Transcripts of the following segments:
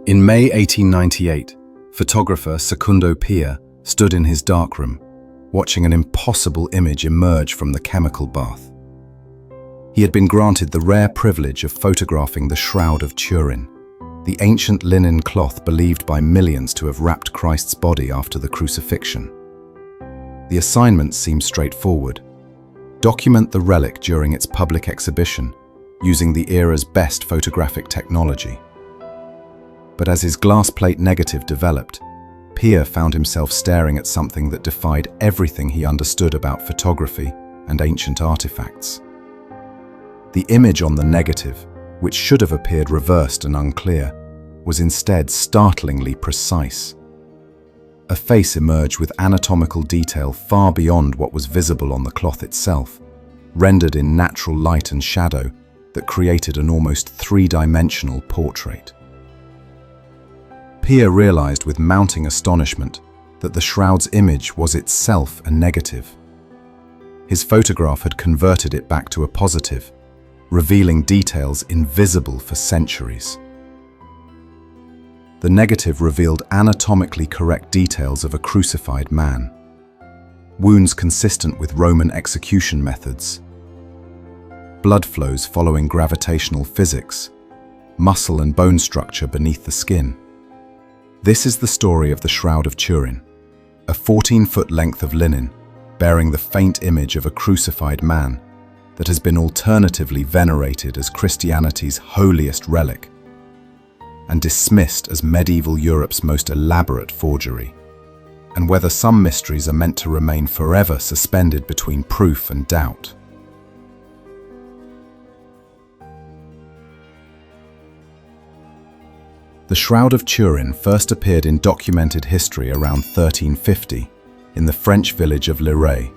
In May 1898, photographer Secondo Pia stood in his darkroom, watching an impossible image emerge from the chemical bath. He had been granted the rare privilege of photographing the Shroud of Turin, the ancient linen cloth believed by millions to have wrapped Christ's body after the crucifixion. The assignment seemed straightforward. Document the relic during its public exhibition, using the era's best photographic technology. But as his glass plate negative developed, Pia found himself staring at something that defied everything he understood about photography and ancient artifacts. The image on the negative, which should have appeared reversed and unclear, was instead startlingly precise. A face emerged with anatomical detail far beyond what was visible on the cloth itself, rendered in natural light and shadow that created an almost three-dimensional portrait. Pia realized with mounting astonishment that the shroud's image was itself a negative. His photograph had converted it back to a positive, revealing details invisible for centuries. The negative revealed anatomically correct details of a crucified man, wounds consistent with Roman execution methods, blood flows following gravitational physics, muscle and bone structure beneath the skin. This is the story of the Shroud of Turin, a 14-foot length of linen bearing the faint image of a crucified man that has been alternatively venerated as Christianity's holiest relic and dismissed as medieval Europe's most elaborate forgery, and whether some mysteries are meant to remain forever suspended between proof and doubt. The Shroud of Turin first appeared in documented history around 1350 in the French village of Lirey,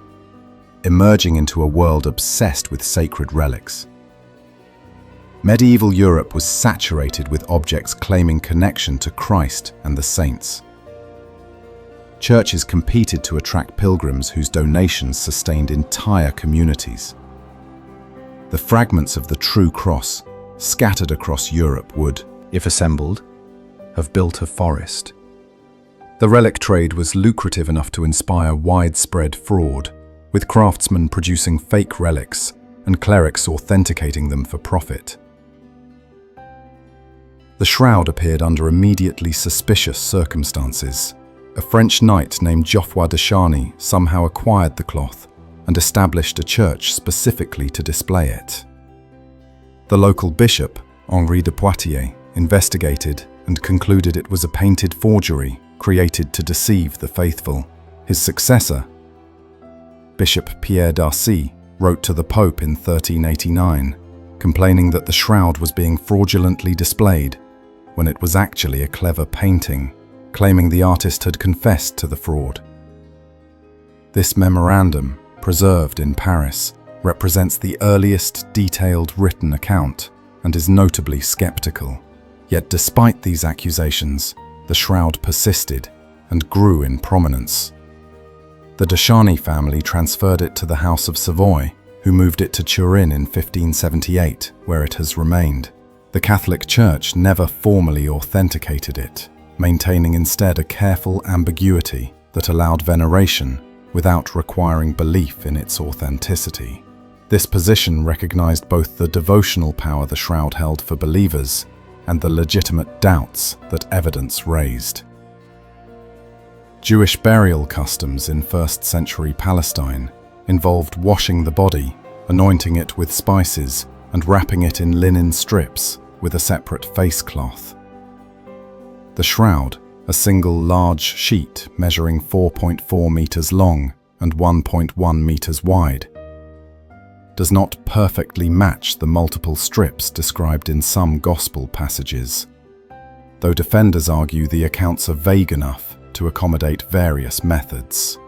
emerging into a world obsessed with sacred relics. Medieval Europe was saturated with objects claiming connection to Christ and the saints. Churches competed to attract pilgrims whose donations sustained entire communities. The fragments of the true cross, scattered across Europe, would, if assembled, have built a forest. The relic trade was lucrative enough to inspire widespread fraud, with craftsmen producing fake relics and clerics authenticating them for profit. The shroud appeared under immediately suspicious circumstances. A French knight named Geoffroy de Charny somehow acquired the cloth and established a church specifically to display it. The local bishop, Henri de Poitiers, investigated and concluded it was a painted forgery created to deceive the faithful. His successor, Bishop Pierre d'Arcy, wrote to the Pope in 1389, complaining that the shroud was being fraudulently displayed when it was actually a clever painting, claiming the artist had confessed to the fraud. This memorandum, preserved in Paris, represents the earliest detailed written account and is notably skeptical. Yet despite these accusations, the shroud persisted and grew in prominence. The de Charny family transferred it to the House of Savoy, who moved it to Turin in 1578, where it has remained. The Catholic Church never formally authenticated it, maintaining instead a careful ambiguity that allowed veneration without requiring belief in its authenticity. This position recognized both the devotional power the shroud held for believers and the legitimate doubts that evidence raised. Jewish burial customs in 1st century Palestine involved washing the body, anointing it with spices, and wrapping it in linen strips with a separate face cloth. The shroud, a single large sheet measuring 4.4 meters long and 1.1 meters wide, does not perfectly match the multiple strips described in some gospel passages, though defenders argue the accounts are vague enough to accommodate various methods.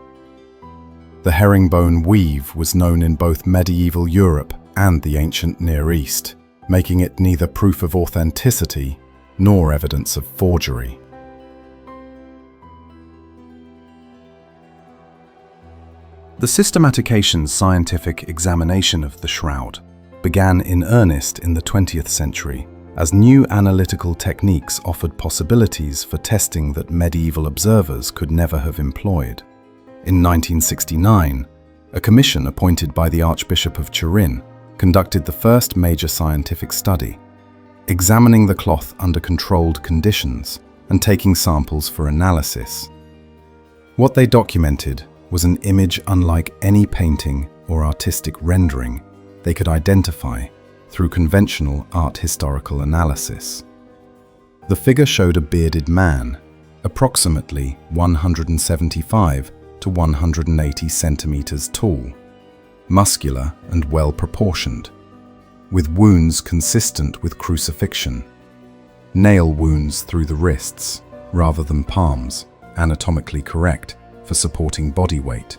The herringbone weave was known in both medieval Europe and the ancient Near East, making it neither proof of authenticity nor evidence of forgery. The systematication's scientific examination of the shroud began in earnest in the 20th century as new analytical techniques offered possibilities for testing that medieval observers could never have employed. In 1969, a commission appointed by the Archbishop of Turin conducted the first major scientific study, examining the cloth under controlled conditions and taking samples for analysis. What they documented was an image unlike any painting or artistic rendering they could identify through conventional art historical analysis. The figure showed a bearded man, approximately 175 to 180 centimeters tall, muscular and well-proportioned, with wounds consistent with crucifixion, nail wounds through the wrists rather than palms, anatomically correct for supporting body weight,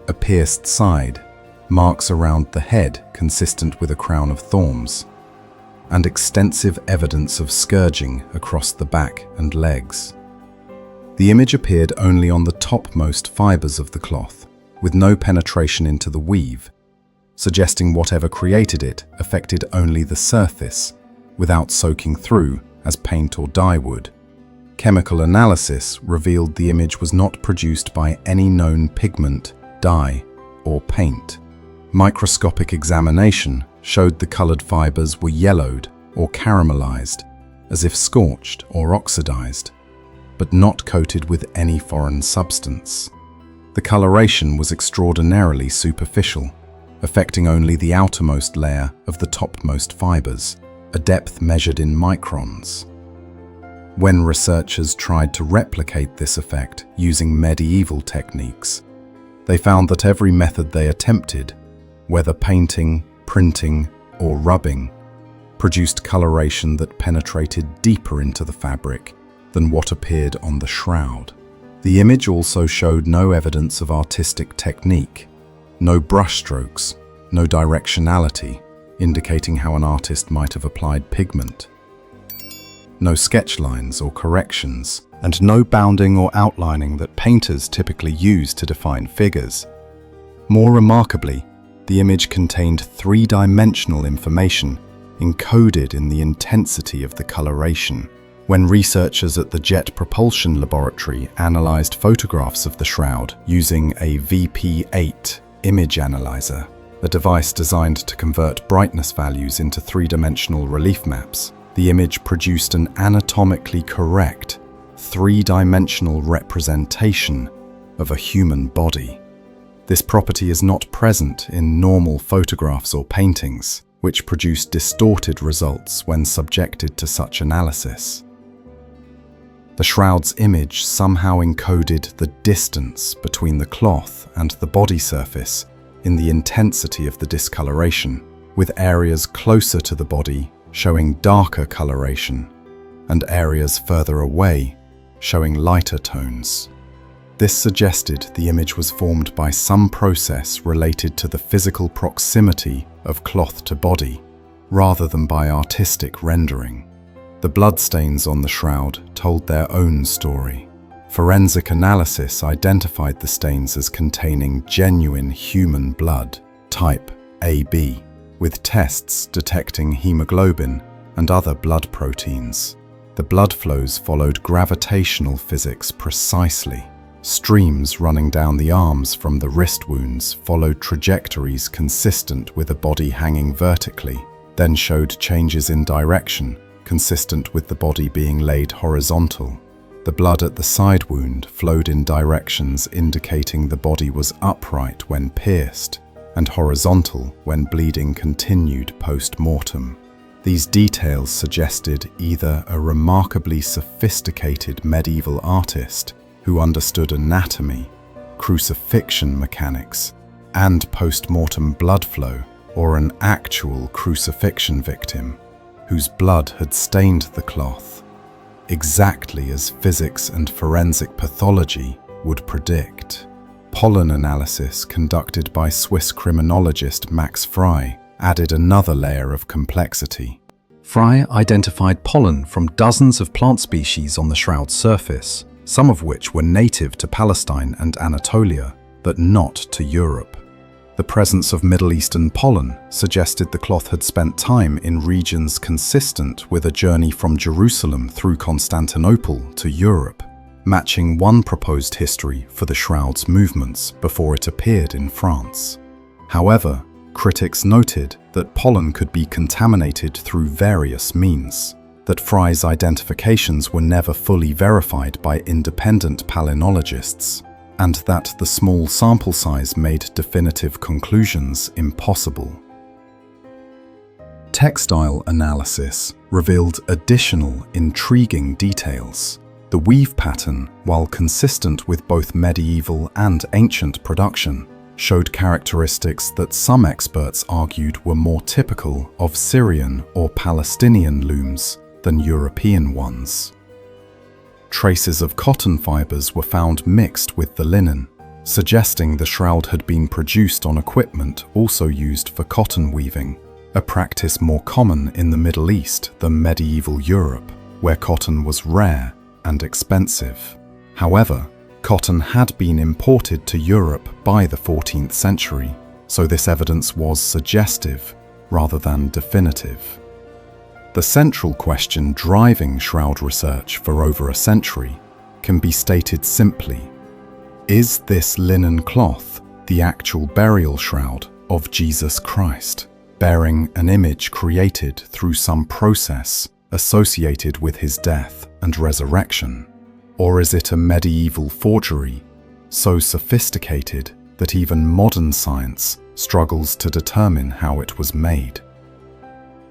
a pierced side, marks around the head consistent with a crown of thorns, and extensive evidence of scourging across the back and legs. The image appeared only on the topmost fibers of the cloth, with no penetration into the weave, suggesting whatever created it affected only the surface, without soaking through as paint or dye would. Chemical analysis revealed the image was not produced by any known pigment, dye, or paint. Microscopic examination showed the colored fibers were yellowed or caramelized, as if scorched or oxidized, but not coated with any foreign substance. The coloration was extraordinarily superficial, affecting only the outermost layer of the topmost fibers, a depth measured in microns. When researchers tried to replicate this effect using medieval techniques, they found that every method they attempted, whether painting, printing, or rubbing, produced coloration that penetrated deeper into the fabric than what appeared on the shroud. The image also showed no evidence of artistic technique, no brushstrokes, no directionality, indicating how an artist might have applied pigment, no sketch lines or corrections, and no bounding or outlining that painters typically use to define figures. More remarkably, the image contained three-dimensional information encoded in the intensity of the coloration. When researchers at the Jet Propulsion Laboratory analyzed photographs of the shroud using a VP8 image analyzer, a device designed to convert brightness values into three-dimensional relief maps, the image produced an anatomically correct, three-dimensional representation of a human body. This property is not present in normal photographs or paintings, which produce distorted results when subjected to such analysis. The shroud's image somehow encoded the distance between the cloth and the body surface in the intensity of the discoloration, with areas closer to the body showing darker coloration and areas further away showing lighter tones. This suggested the image was formed by some process related to the physical proximity of cloth to body, rather than by artistic rendering. The bloodstains on the shroud told their own story. Forensic analysis identified the stains as containing genuine human blood, type AB, with tests detecting hemoglobin and other blood proteins. The blood flows followed gravitational physics precisely. Streams running down the arms from the wrist wounds followed trajectories consistent with a body hanging vertically, then showed changes in direction consistent with the body being laid horizontal. The blood at the side wound flowed in directions indicating the body was upright when pierced and horizontal when bleeding continued post-mortem. These details suggested either a remarkably sophisticated medieval artist who understood anatomy, crucifixion mechanics, and post-mortem blood flow, or an actual crucifixion victim whose blood had stained the cloth, exactly as physics and forensic pathology would predict. Pollen analysis conducted by Swiss criminologist Max Frey added another layer of complexity. Frey identified pollen from dozens of plant species on the shroud's surface, some of which were native to Palestine and Anatolia, but not to Europe. The presence of Middle Eastern pollen suggested the cloth had spent time in regions consistent with a journey from Jerusalem through Constantinople to Europe, matching one proposed history for the shroud's movements before it appeared in France. However, critics noted that pollen could be contaminated through various means, that Fry's identifications were never fully verified by independent palynologists, and that the small sample size made definitive conclusions impossible. Textile analysis revealed additional intriguing details. The weave pattern, while consistent with both medieval and ancient production, showed characteristics that some experts argued were more typical of Syrian or Palestinian looms than European ones. Traces of cotton fibers were found mixed with the linen, suggesting the shroud had been produced on equipment also used for cotton weaving, a practice more common in the Middle East than medieval Europe, where cotton was rare and expensive. However, cotton had been imported to Europe by the 14th century, so this evidence was suggestive rather than definitive. The central question driving shroud research for over a century can be stated simply: is this linen cloth the actual burial shroud of Jesus Christ, bearing an image created through some process associated with his death and resurrection? Or is it a medieval forgery, so sophisticated that even modern science struggles to determine how it was made?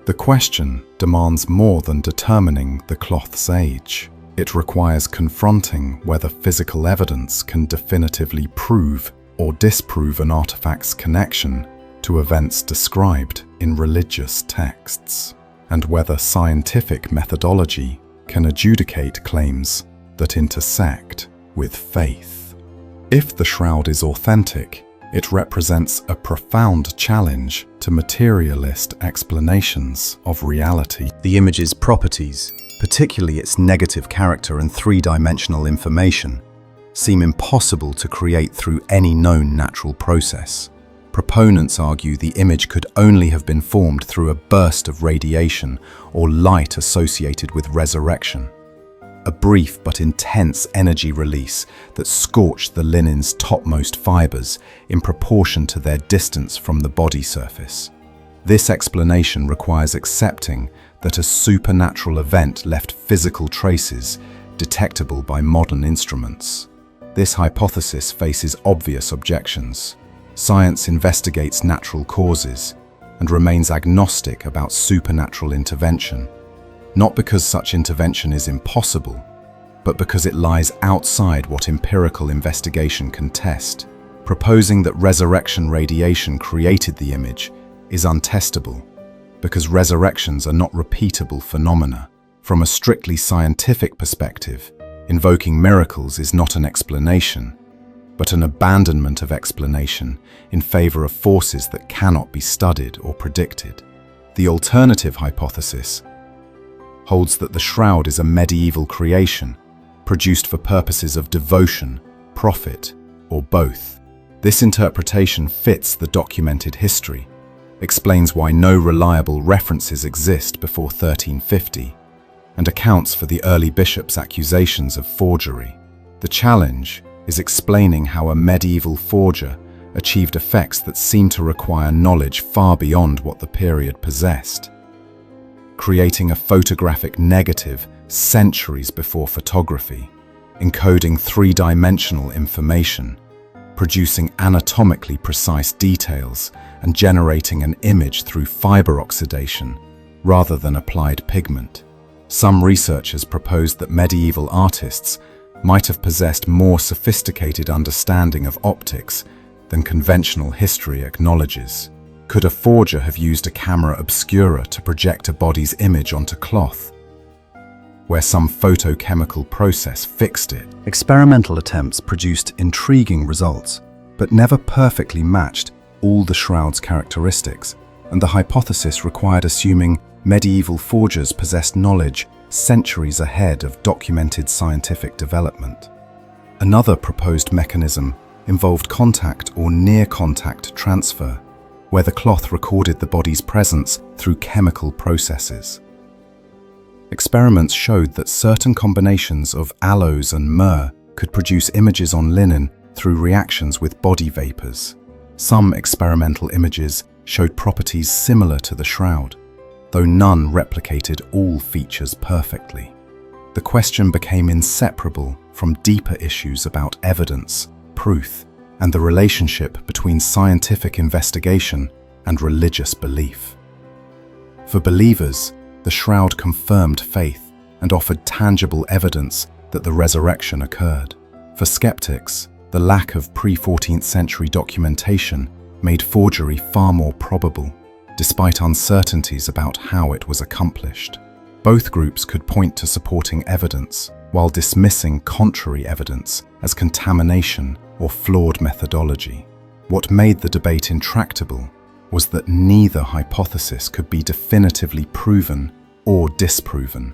The question demands more than determining the cloth's age. It requires confronting whether physical evidence can definitively prove or disprove an artifact's connection to events described in religious texts, and whether scientific methodology can adjudicate claims that intersect with faith. If the shroud is authentic, it represents a profound challenge to materialist explanations of reality. The image's properties, particularly its negative character and three-dimensional information, seem impossible to create through any known natural process. Proponents argue the image could only have been formed through a burst of radiation or light associated with resurrection, a brief but intense energy release that scorched the linen's topmost fibers in proportion to their distance from the body surface. This explanation requires accepting that a supernatural event left physical traces detectable by modern instruments. This hypothesis faces obvious objections. Science investigates natural causes and remains agnostic about supernatural intervention, not because such intervention is impossible, but because it lies outside what empirical investigation can test. Proposing that resurrection radiation created the image is untestable, because resurrections are not repeatable phenomena. From a strictly scientific perspective, invoking miracles is not an explanation, but an abandonment of explanation in favor of forces that cannot be studied or predicted. The alternative hypothesis holds that the shroud is a medieval creation, produced for purposes of devotion, profit, or both. This interpretation fits the documented history, explains why no reliable references exist before 1350, and accounts for the early bishop's accusations of forgery. The challenge is explaining how a medieval forger achieved effects that seem to require knowledge far beyond what the period possessed, creating a photographic negative centuries before photography, encoding three-dimensional information, producing anatomically precise details, and generating an image through fiber oxidation rather than applied pigment. Some researchers proposed that medieval artists might have possessed more sophisticated understanding of optics than conventional history acknowledges. Could a forger have used a camera obscura to project a body's image onto cloth, where some photochemical process fixed it? Experimental attempts produced intriguing results, but never perfectly matched all the shroud's characteristics, and the hypothesis required assuming medieval forgers possessed knowledge centuries ahead of documented scientific development. Another proposed mechanism involved contact or near-contact transfer, where the cloth recorded the body's presence through chemical processes. Experiments showed that certain combinations of aloes and myrrh could produce images on linen through reactions with body vapors. Some experimental images showed properties similar to the shroud, though none replicated all features perfectly. The question became inseparable from deeper issues about evidence, proof, and the relationship between scientific investigation and religious belief. For believers, the shroud confirmed faith and offered tangible evidence that the resurrection occurred. For skeptics, the lack of pre-14th century documentation made forgery far more probable, despite uncertainties about how it was accomplished. Both groups could point to supporting evidence, while dismissing contrary evidence as contamination or flawed methodology. What made the debate intractable was that neither hypothesis could be definitively proven or disproven.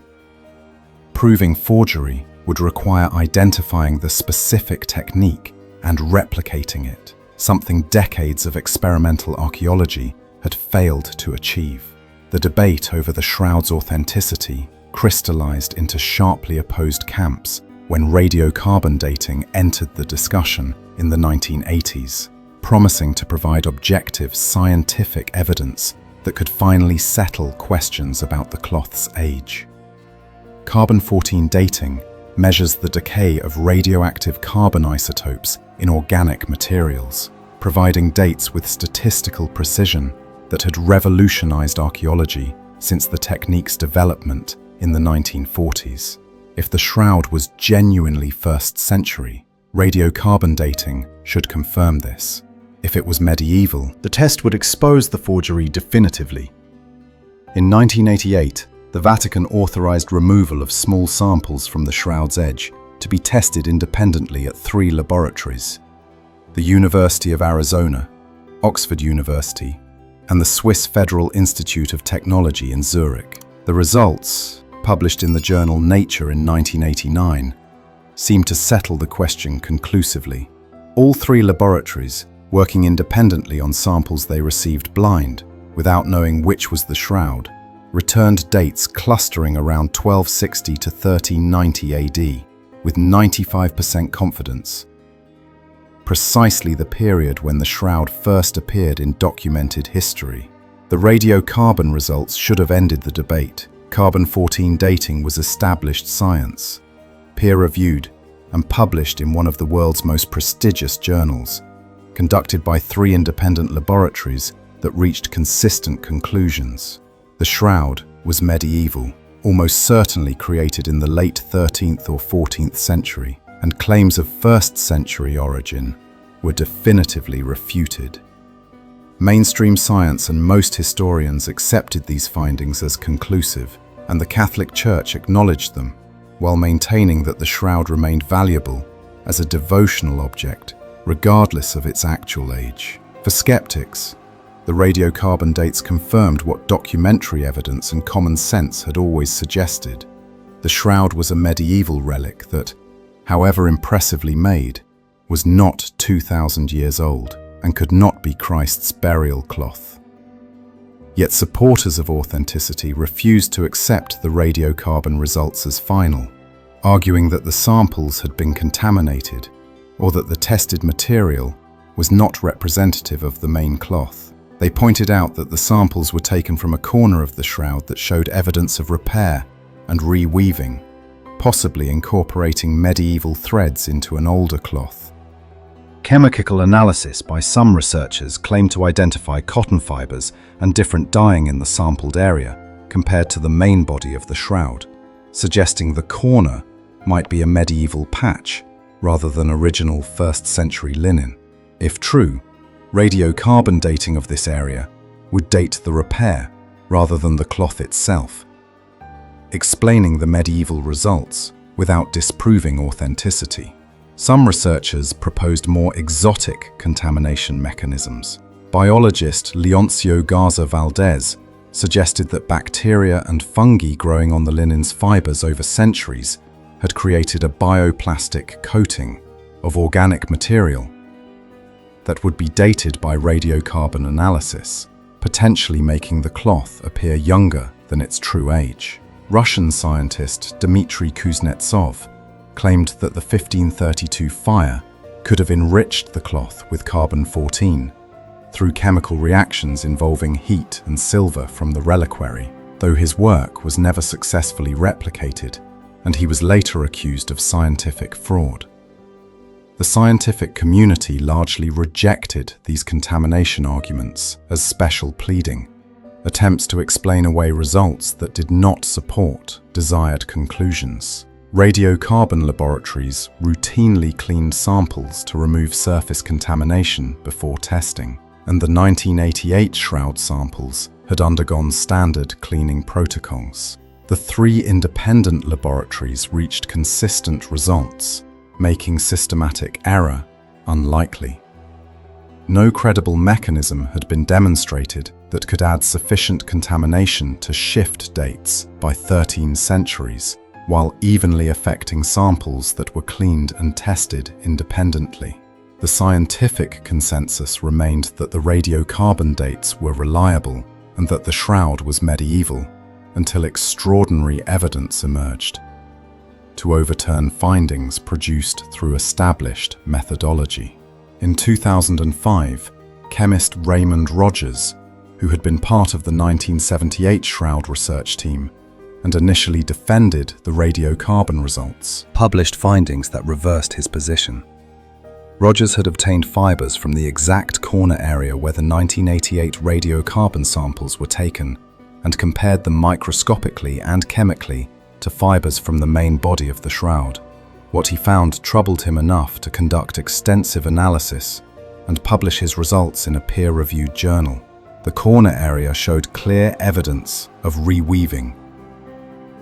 Proving forgery would require identifying the specific technique and replicating it, something decades of experimental archaeology had failed to achieve. The debate over the shroud's authenticity crystallized into sharply opposed camps when radiocarbon dating entered the discussion in the 1980s, promising to provide objective scientific evidence that could finally settle questions about the cloth's age. Carbon-14 dating measures the decay of radioactive carbon isotopes in organic materials, providing dates with statistical precision that had revolutionized archaeology since the technique's development in the 1940s. If the shroud was genuinely 1st century, radiocarbon dating should confirm this. If it was medieval, the test would expose the forgery definitively. In 1988, the Vatican authorized removal of small samples from the shroud's edge to be tested independently at 3 laboratories: the University of Arizona, Oxford University, and the Swiss Federal Institute of Technology in Zurich. The results, published in the journal Nature in 1989, seemed to settle the question conclusively. All 3 laboratories, working independently on samples they received blind, without knowing which was the shroud, returned dates clustering around 1260 to 1390 AD, with 95% confidence. Precisely the period when the shroud first appeared in documented history. The radiocarbon results should have ended the debate. Carbon-14 dating was established science, peer-reviewed, and published in one of the world's most prestigious journals, conducted by 3 independent laboratories that reached consistent conclusions. The shroud was medieval, almost certainly created in the late 13th or 14th century, and claims of 1st century origin were definitively refuted. Mainstream science and most historians accepted these findings as conclusive, and the Catholic Church acknowledged them, while maintaining that the shroud remained valuable as a devotional object, regardless of its actual age. For skeptics, the radiocarbon dates confirmed what documentary evidence and common sense had always suggested. The shroud was a medieval relic that, however impressively made, was not 2,000 years old and could not be Christ's burial cloth. Yet supporters of authenticity refused to accept the radiocarbon results as final, arguing that the samples had been contaminated or that the tested material was not representative of the main cloth. They pointed out that the samples were taken from a corner of the shroud that showed evidence of repair and reweaving, possibly incorporating medieval threads into an older cloth. Chemical analysis by some researchers claimed to identify cotton fibers and different dyeing in the sampled area compared to the main body of the shroud, suggesting the corner might be a medieval patch rather than original 1st century linen. If true, radiocarbon dating of this area would date the repair rather than the cloth itself, explaining the medieval results without disproving authenticity. Some researchers proposed more exotic contamination mechanisms. Biologist Leoncio Garza Valdez suggested that bacteria and fungi growing on the linen's fibers over centuries had created a bioplastic coating of organic material that would be dated by radiocarbon analysis, potentially making the cloth appear younger than its true age. Russian scientist Dmitry Kuznetsov claimed that the 1532 fire could have enriched the cloth with carbon-14 through chemical reactions involving heat and silver from the reliquary, though his work was never successfully replicated, and he was later accused of scientific fraud. The scientific community largely rejected these contamination arguments as special pleading, attempts to explain away results that did not support desired conclusions. Radiocarbon laboratories routinely cleaned samples to remove surface contamination before testing, and the 1988 Shroud samples had undergone standard cleaning protocols. The 3 independent laboratories reached consistent results, making systematic error unlikely. No credible mechanism had been demonstrated that could add sufficient contamination to shift dates by 13 centuries, while evenly affecting samples that were cleaned and tested independently. The scientific consensus remained that the radiocarbon dates were reliable and that the shroud was medieval, until extraordinary evidence emerged to overturn findings produced through established methodology. In 2005, chemist Raymond Rogers, who had been part of the 1978 Shroud research team and initially defended the radiocarbon results, published findings that reversed his position. Rogers had obtained fibers from the exact corner area where the 1988 radiocarbon samples were taken and compared them microscopically and chemically to fibers from the main body of the shroud. What he found troubled him enough to conduct extensive analysis and publish his results in a peer-reviewed journal. The corner area showed clear evidence of reweaving,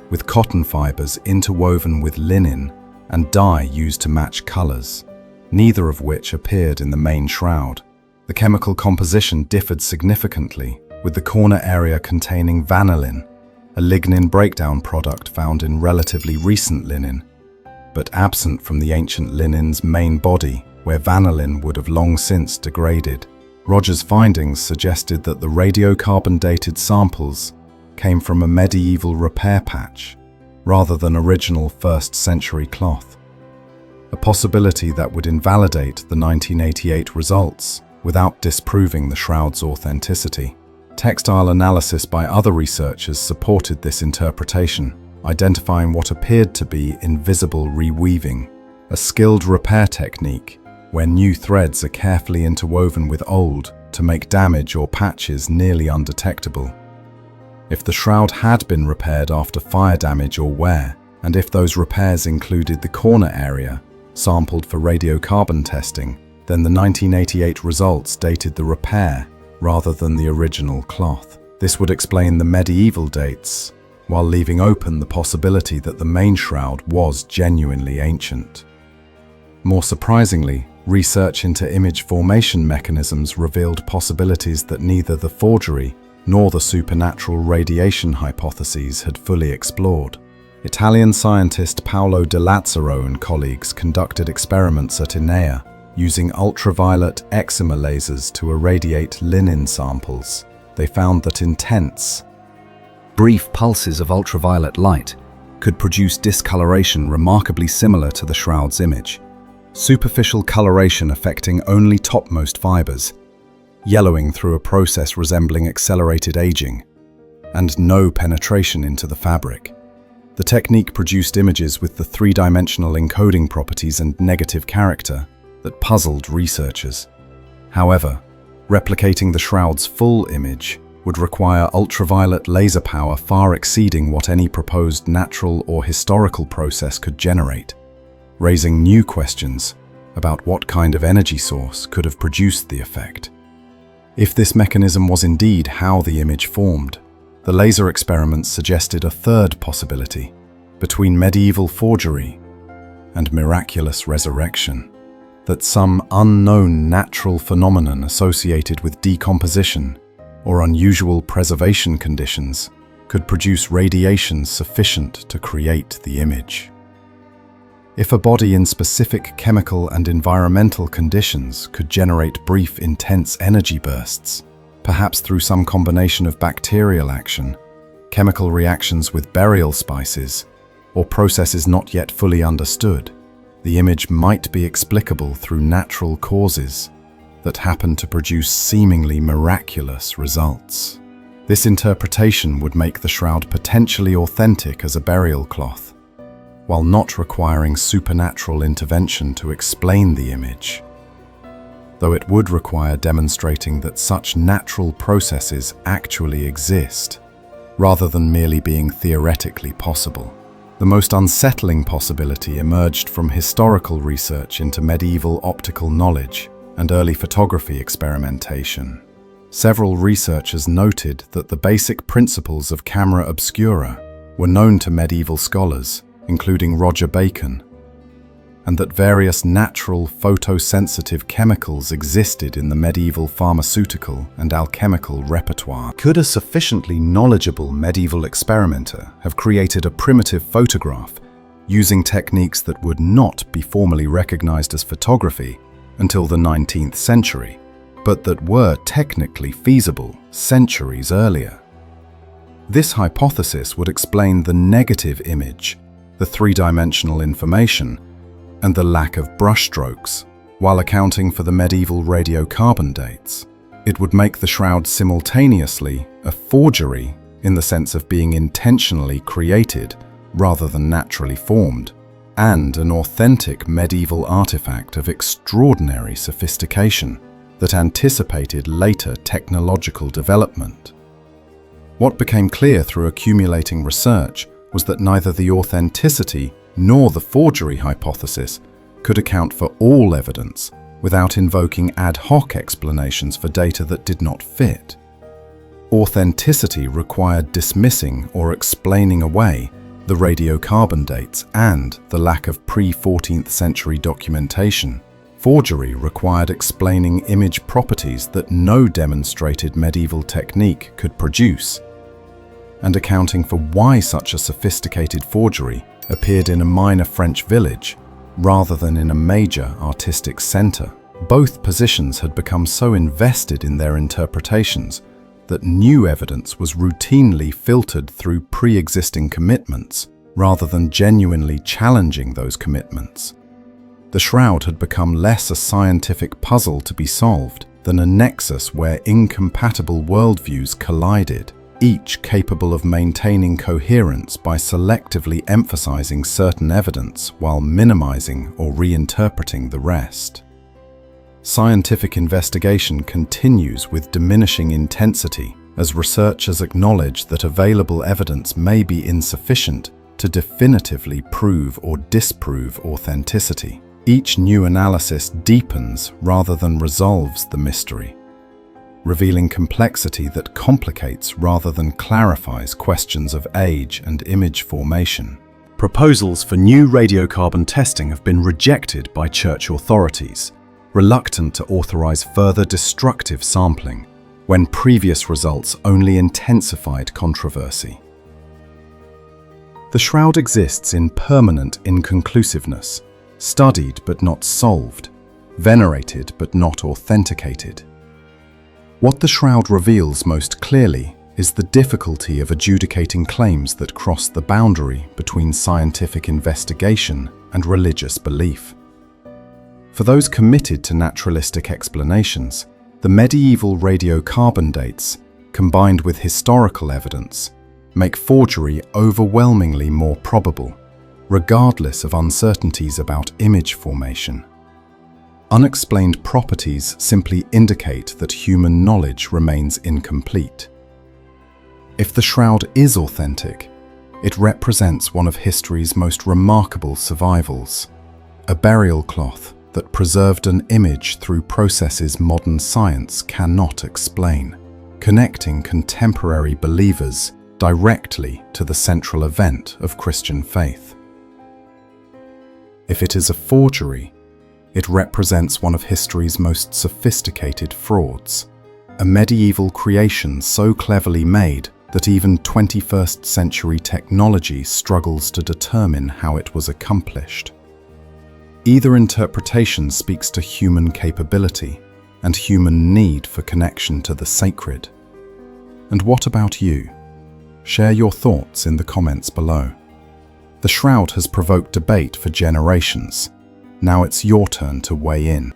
with cotton fibers interwoven with linen and dye used to match colors, neither of which appeared in the main shroud. The chemical composition differed significantly, with the corner area containing vanillin, a lignin breakdown product found in relatively recent linen, but absent from the ancient linen's main body, where vanillin would have long since degraded. Rogers' findings suggested that the radiocarbon-dated samples came from a medieval repair patch, rather than original 1st century cloth, a possibility that would invalidate the 1988 results without disproving the shroud's authenticity. Textile analysis by other researchers supported this interpretation, identifying what appeared to be invisible reweaving, a skilled repair technique where new threads are carefully interwoven with old to make damage or patches nearly undetectable. If the shroud had been repaired after fire damage or wear, and if those repairs included the corner area, sampled for radiocarbon testing, then the 1988 results dated the repair rather than the original cloth. This would explain the medieval dates, while leaving open the possibility that the main shroud was genuinely ancient. More surprisingly, research into image formation mechanisms revealed possibilities that neither the forgery nor the supernatural radiation hypotheses had fully explored. Italian scientist Paolo De Lazzaro and colleagues conducted experiments at INEA using ultraviolet excimer lasers to irradiate linen samples. They found that intense, brief pulses of ultraviolet light could produce discoloration remarkably similar to the shroud's image. Superficial coloration affecting only topmost fibers, yellowing through a process resembling accelerated aging, and no penetration into the fabric. The technique produced images with the 3-dimensional encoding properties and negative character that puzzled researchers. However, replicating the shroud's full image would require ultraviolet laser power far exceeding what any proposed natural or historical process could generate, raising new questions about what kind of energy source could have produced the effect. If this mechanism was indeed how the image formed, the laser experiments suggested a third possibility between medieval forgery and miraculous resurrection, that some unknown natural phenomenon associated with decomposition or unusual preservation conditions could produce radiation sufficient to create the image. If a body in specific chemical and environmental conditions could generate brief, intense energy bursts, perhaps through some combination of bacterial action, chemical reactions with burial spices, or processes not yet fully understood, the image might be explicable through natural causes that happen to produce seemingly miraculous results. This interpretation would make the shroud potentially authentic as a burial cloth, while not requiring supernatural intervention to explain the image, though it would require demonstrating that such natural processes actually exist, rather than merely being theoretically possible. The most unsettling possibility emerged from historical research into medieval optical knowledge and early photography experimentation. Several researchers noted that the basic principles of camera obscura were known to medieval scholars, including Roger Bacon, and that various natural photosensitive chemicals existed in the medieval pharmaceutical and alchemical repertoire. Could a sufficiently knowledgeable medieval experimenter have created a primitive photograph using techniques that would not be formally recognized as photography until the 19th century, but that were technically feasible centuries earlier? This hypothesis would explain the negative image, the three-dimensional information, and the lack of brushstrokes, while accounting for the medieval radiocarbon dates. It would make the shroud simultaneously a forgery in the sense of being intentionally created rather than naturally formed, and an authentic medieval artifact of extraordinary sophistication that anticipated later technological development. What became clear through accumulating research was that neither the authenticity nor the forgery hypothesis could account for all evidence without invoking ad hoc explanations for data that did not fit. Authenticity required dismissing or explaining away the radiocarbon dates and the lack of pre-14th century documentation. Forgery required explaining image properties that no demonstrated medieval technique could produce, and accounting for why such a sophisticated forgery appeared in a minor French village rather than in a major artistic center. Both positions had become so invested in their interpretations that new evidence was routinely filtered through pre-existing commitments rather than genuinely challenging those commitments. The shroud had become less a scientific puzzle to be solved than a nexus where incompatible worldviews collided, each capable of maintaining coherence by selectively emphasizing certain evidence while minimizing or reinterpreting the rest. Scientific investigation continues with diminishing intensity as researchers acknowledge that available evidence may be insufficient to definitively prove or disprove authenticity. Each new analysis deepens rather than resolves the mystery, revealing complexity that complicates rather than clarifies questions of age and image formation. Proposals for new radiocarbon testing have been rejected by church authorities, reluctant to authorize further destructive sampling, when previous results only intensified controversy. The shroud exists in permanent inconclusiveness, studied but not solved, venerated but not authenticated. What the shroud reveals most clearly is the difficulty of adjudicating claims that cross the boundary between scientific investigation and religious belief. For those committed to naturalistic explanations, the medieval radiocarbon dates, combined with historical evidence, make forgery overwhelmingly more probable, regardless of uncertainties about image formation. Unexplained properties simply indicate that human knowledge remains incomplete. If the shroud is authentic, it represents one of history's most remarkable survivals, a burial cloth that preserved an image through processes modern science cannot explain, connecting contemporary believers directly to the central event of Christian faith. If it is a forgery, it represents one of history's most sophisticated frauds, a medieval creation so cleverly made that even 21st century technology struggles to determine how it was accomplished. Either interpretation speaks to human capability and human need for connection to the sacred. And what about you? Share your thoughts in the comments below. The shroud has provoked debate for generations. Now it's your turn to weigh in.